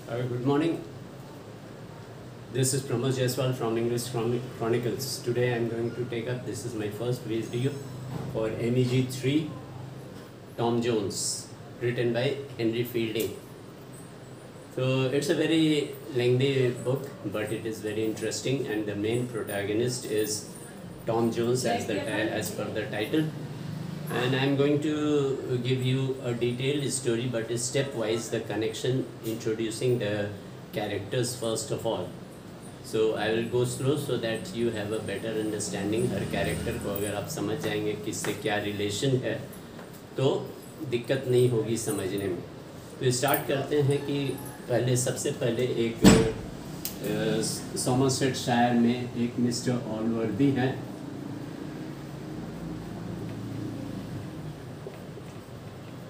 Good morning. This is Pramod Jaiswal from English Chronicles. Today I am going to take up, this is my first video for MEG 3, Tom Jones, written by Henry Fielding. So it's a very lengthy book, but it is very interesting, and the main protagonist is Tom Jones as per the title. And I'm going to give you a detailed story, but stepwise the connection, introducing the characters first of all. So I will go through so that you have a better understanding. Her character को अगर आप समझ जाएंगे किससे क्या relation है तो दिक्कत नहीं होगी समझने में. तो स्टार्ट करते हैं कि सबसे पहले एक सॉमरसेट शायर में एक मिस्टर ऑलवर्दी हैं.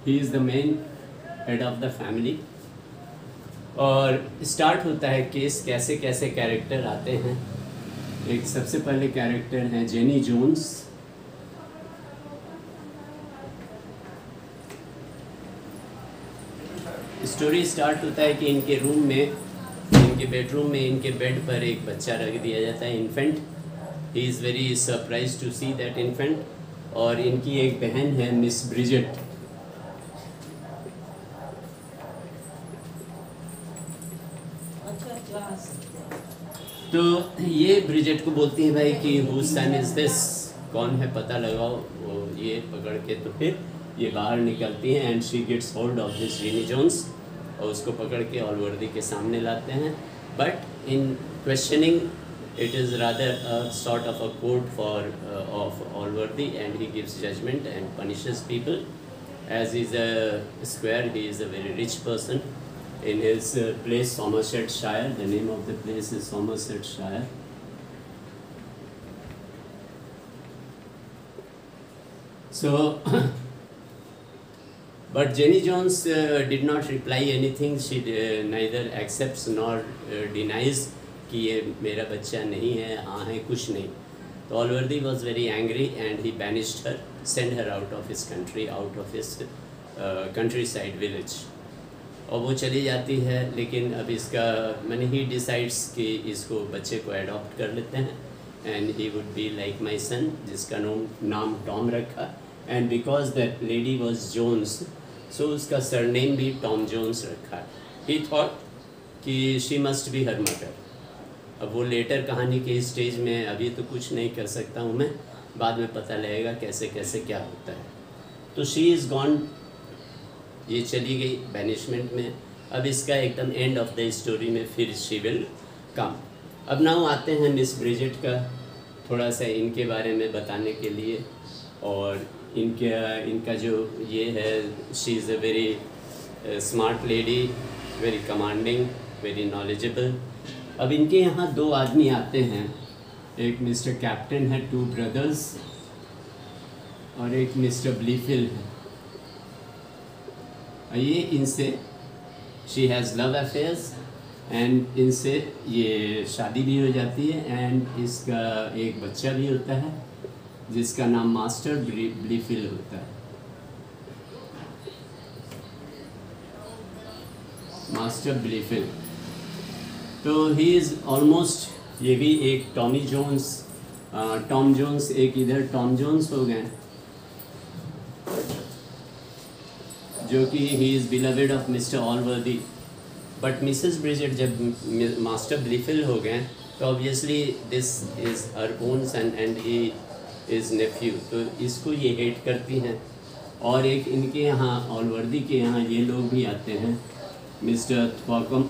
He is the main head of the family. और स्टार्ट होता है केस, कैसे कैसे कैरेक्टर आते हैं. एक सबसे पहले कैरेक्टर हैं जेनी जोन्स. स्टोरी स्टार्ट होता है कि इनके रूम में, इनके बेडरूम में, इनके बेड पर एक बच्चा रख दिया जाता है, infant. He is very surprise to see that infant. और इनकी एक बहन है मिस ब्रिजेट. तो ये ब्रिजेट को बोलती है भाई कि हु सन इज दिस, कौन है पता लगाओ. वो ये पकड़ के तो फिर ये बाहर निकलती हैं and she gets hold of this Jenny Jones और उसको पकड़ के ऑलवर्दी के सामने लाते हैं. But in questioning it is rather a sort of a court for of Allworthy and he gives judgement and punishes people. As is a squire, he is a very rich person. In his place, Somersetshire. The name of the place is Somersetshire. So, but Jenny Jones did not reply anything. She neither accepts nor denies कि ये मेरा बच्चा नहीं है, हाँ है, कुछ नहीं. तो Allworthy was very angry and he banished her, sent her out of his country, out of his countryside village. और वो चली जाती है. लेकिन अब इसका मैंने ही डिसाइड्स कि इसको बच्चे को अडॉप्ट कर लेते हैं and he would be like my son, जिसका नाम टॉम रखा. And because that lady was Jones, so उसका सरनेम भी टॉम जोन्स रखा. ही थॉट कि she must be her mother. अब वो लेटर कहानी के स्टेज में, अभी तो कुछ नहीं कर सकता हूँ मैं, बाद में पता लगेगा कैसे कैसे क्या होता है. तो शी इज़ गॉन, ये चली गई बैनिशमेंट में. अब इसका एकदम एंड ऑफ द स्टोरी में फिर शी विल कम. अब नाउ आते हैं मिस ब्रिजेट का, थोड़ा सा इनके बारे में बताने के लिए. और इनका जो ये है, she is a very smart lady, very commanding, very knowledgeable. अब इनके यहाँ दो आदमी आते हैं. एक मिस्टर कैप्टन है, टू ब्रदर्स, और एक मिस्टर ब्लीफिल है. ये इनसे she has love affairs and इनसे ये शादी भी हो जाती है एंड इसका एक बच्चा भी होता है जिसका नाम मास्टर ब्लीफिल होता है. मास्टर ब्लीफिल. तो ही इज़ ऑलमोस्ट, ये भी एक टॉमी जोन्स, टॉम जोन्स, एक इधर टॉम जोन्स हो गए जो कि he is beloved of Mr Allworthy. But Mrs Bridget जब मास्टर ब्लीफिल हो गए तो obviously this is her own son and he is nephew, तो इसको ये हेट करती हैं. और एक इनके यहाँ ऑलवर्दी के यहाँ ये लोग भी आते हैं, मिस्टर थ्वाकम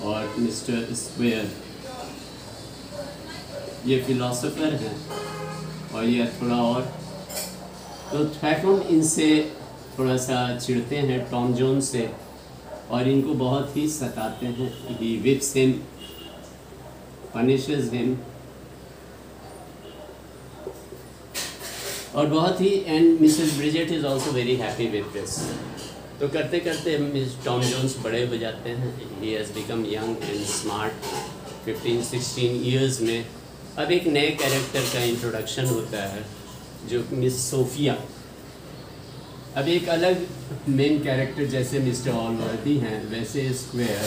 और मिस्टर स्क्वेयर. ये फिलोसोफर हैं और ये थोड़ा और. तो थ्वैकम इनसे थोड़ा सा चिढ़ते हैं टॉम जोन्स से और इनको बहुत ही सताते हैं. He whips him, punishes him, और बहुत ही. And Mrs Bridget is also very happy with this. तो करते करते मिस टॉम जोन्स बड़े हो जाते हैं. He has become young and smart. 15-16 years में अब एक नए कैरेक्टर का इंट्रोडक्शन होता है जो मिस सोफिया। अब एक अलग मेन कैरेक्टर जैसे मिस्टर ऑलवर्दी हैं, वैसे स्क्वायर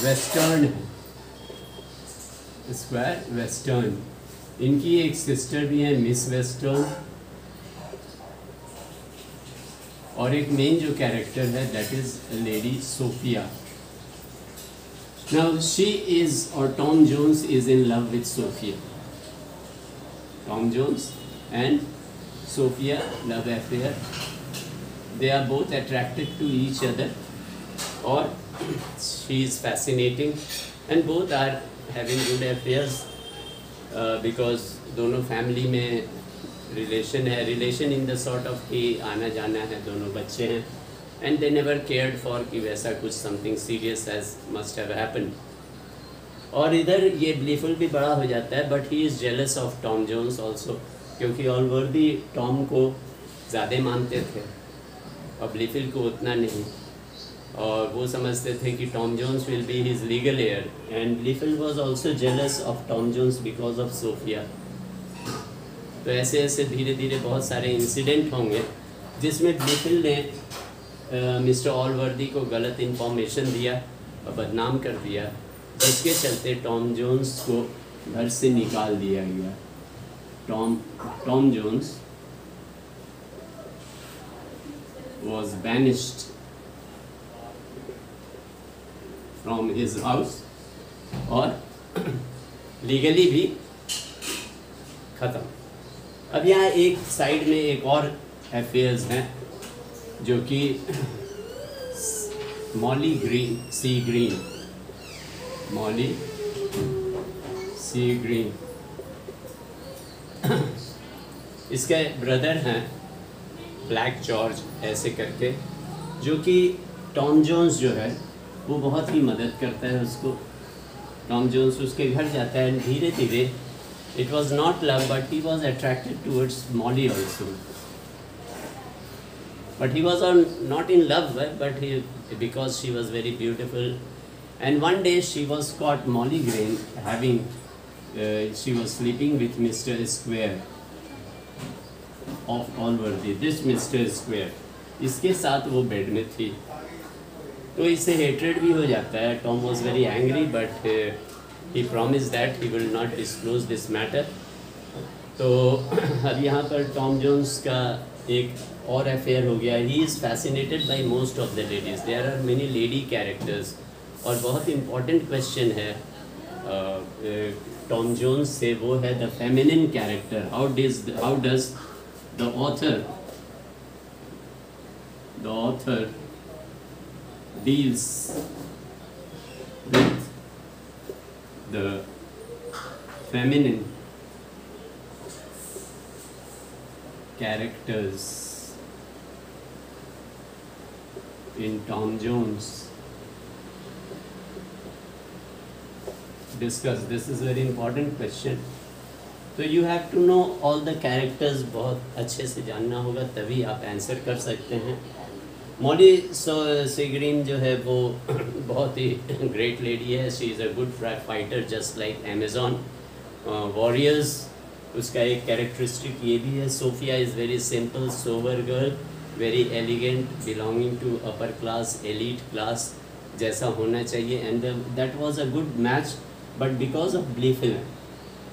वेस्टर्न है। स्क्वायर वेस्टर्न, इनकी एक सिस्टर भी है मिस वेस्टर्न, और एक मेन जो कैरेक्टर है that is lady Sophia. Now she is, और Tom Jones is in love with Sophia. Tom Jones and Sophia love affair, they are both attracted to each other, or she is fascinating and both are having good affairs because दोनों family में relation है, relation in the sort of कि आना जाना है, दोनों बच्चे हैं, and they never cared for कि वैसा कुछ something serious as must have happened. और इधर ये ब्लीफुल भी बड़ा हो जाता है, but he is jealous of Tom Jones also, क्योंकि ऑलवर्दी टॉम को ज़्यादा मानते थे और ब्लीफिल को उतना नहीं, और वो समझते थे कि Tom Jones will be his legal heir, and Blifil was also jealous of Tom Jones because of Sophia. तो ऐसे ऐसे धीरे धीरे बहुत सारे इंसिडेंट होंगे जिसमें ब्लीफिल ने मिस्टर ऑलवर्दी को गलत इन्फॉर्मेशन दिया और बदनाम कर दिया, जिसके चलते टॉम जोन्स को घर से निकाल दिया गया। Tom Jones was banished from his house और लीगली भी ख़त्म। अब यहाँ एक साइड में एक और अफेयर्स हैं जो कि मॉली सी ग्रीन इसके ब्रदर हैं ब्लैक जॉर्ज ऐसे करके, जो कि टॉम जोन्स जो है वो बहुत ही मदद करता है उसको। टॉम जोन्स उसके घर जाता है, धीरे धीरे it was not love but he was attracted towards Molly also, but he was not in love but he because she was very beautiful, and one day she was cot Molly green having she was sleeping with mister square of ऑलवर्दी, this mister square, इसके साथ वो bed में थी। तो इससे hatred भी हो जाता है। Tom was very angry but he promise that he will not disclose this matter. तो अब यहाँ पर टॉम जोन्स का एक और अफेयर हो गया। He is fascinated by most of the ladies, there are many lady characters. और बहुत इम्पॉर्टेंट क्वेश्चन है टॉम जोन्स से, वो है the feminine character. How does the author deals with the feminine characters in Tom Jones. Discuss. This is a very important question. तो you have to know all the characters, बहुत अच्छे से जानना होगा तभी आप आंसर कर सकते हैं। मॉली सी ग्रीन जो है वो बहुत ही ग्रेट लेडी है। She is a good fighter just like Amazon warriors. उसका एक कैरेक्टरिस्टिक ये भी है। Sophia is very simple sober girl, very elegant, belonging to upper class, elite class जैसा होना चाहिए, and that was a good match. But because of Blifil,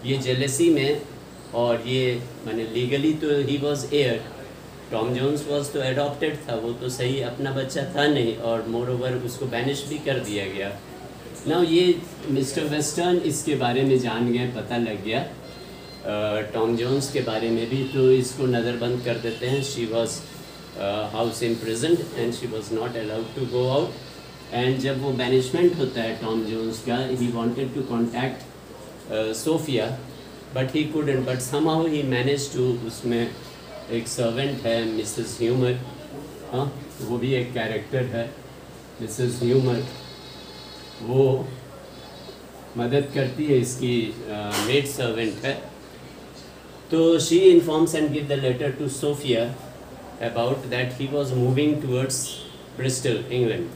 ये jealousy में, और ये मैंने लीगली तो he was heir, Tom Jones was तो एडॉप्टेड था, वो तो सही अपना बच्चा था नहीं, और मोर ओवर उसको बैनिश भी कर दिया गया। ना ये मिस्टर वेस्टर्न इसके बारे में जान गए, पता लग गया टॉम जोन्स के बारे में भी, तो इसको नज़रबंद कर देते हैं। She was house imprisoned and she was not allowed to go out. And जब वो बैनिशमेंट होता है टॉम जोन्स का, he wanted to contact Sophia but he couldn't, but somehow he managed to। उसमें एक सर्वेंट है मिसेस ह्यूमर, हाँ वो भी एक कैरेक्टर है मिसेस ह्यूमर, वो मदद करती है, इसकी मेड सर्वेंट है। तो she informs and give the letter to Sophia about that he was moving towards Bristol England.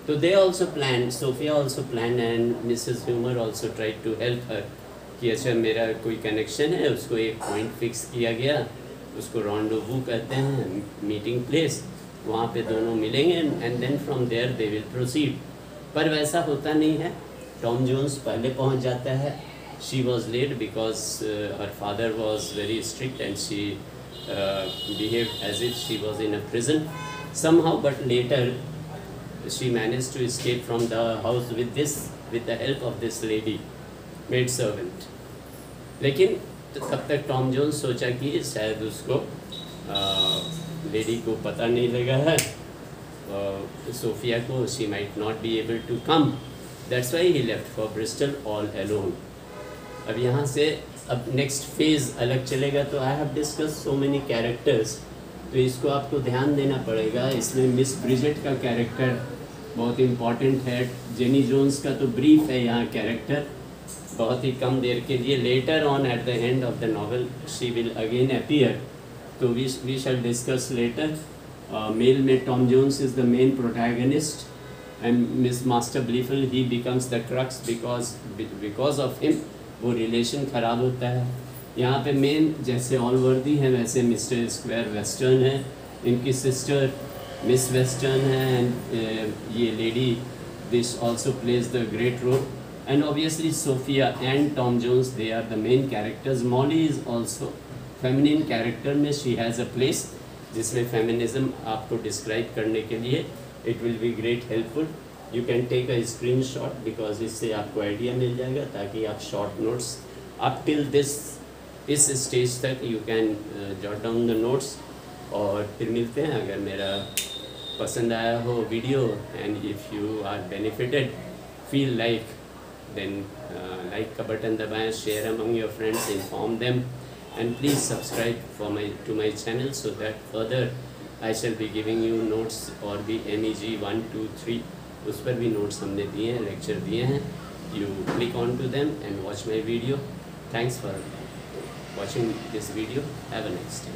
So they also planned, Sophia also planned, and Mrs. Humer also tried to help her कि अच्छा मेरा कोई connection है, उसको एक point fix किया गया, उसको रॉन्डोवू कहते हैं, मीटिंग प्लेस, वहाँ पे दोनों मिलेंगे and then from there they will proceed. पर वैसा होता नहीं है। टॉम जोन्स पहले पहुँच जाता है। She was late because her father was very strict and she behaved as if she was in a prison somehow, but later she managed to escape from the house with the help of this lady maid servant. लेकिन तब तक Tom Jones सोचा कि शायद उसको lady को पता नहीं लगा है, सोफिया को, she might not be able to come, that's why he left for Bristol all alone. अब यहाँ से अब नेक्स्ट फेज़ अलग चलेगा। तो I have discuss so many characters, तो इसको आपको ध्यान देना पड़ेगा। इसमें मिस ब्रिजेट का कैरेक्टर बहुत इम्पॉर्टेंट है। जेनी जोन्स का तो ब्रीफ है यहाँ कैरेक्टर, बहुत ही कम देर के लिए। Later on at the end of the novel she will again appear, तो we shall discuss later. Male में Tom Jones is the main protagonist and miss master Blifil he becomes the crux because of him वो relation ख़राब होता है। यहाँ पे main जैसे ऑलवर्दी है वैसे मिस्टर स्क्वायर वेस्टर्न है, इनकी सिस्टर मिस वेस्टर्न है, एंड ये lady this also plays the great role, and obviously Sophia and Tom Jones they are the main characters. Molly is also feminine character में she has a place, जिसमें feminism आपको describe करने के लिए it will be great helpful. You can take a screen shot because इससे आपको idea मिल जाएगा, ताकि आप शॉर्ट नोट्स अप टिल इस स्टेज तक you can jot down the notes. और फिर मिलते हैं। अगर मेरा पसंद आया हो video and if you are benefited feel like, then like का बटन दबाएं, share among your friends, inform them, and please subscribe to my channel so that further I shall be giving you notes. और भी MEG 1, 2, 3 उस पर भी notes हमने दिए हैं, लेक्चर दिए हैं। You click on to them and watch my video. Thanks for watching this video. Have a nice day.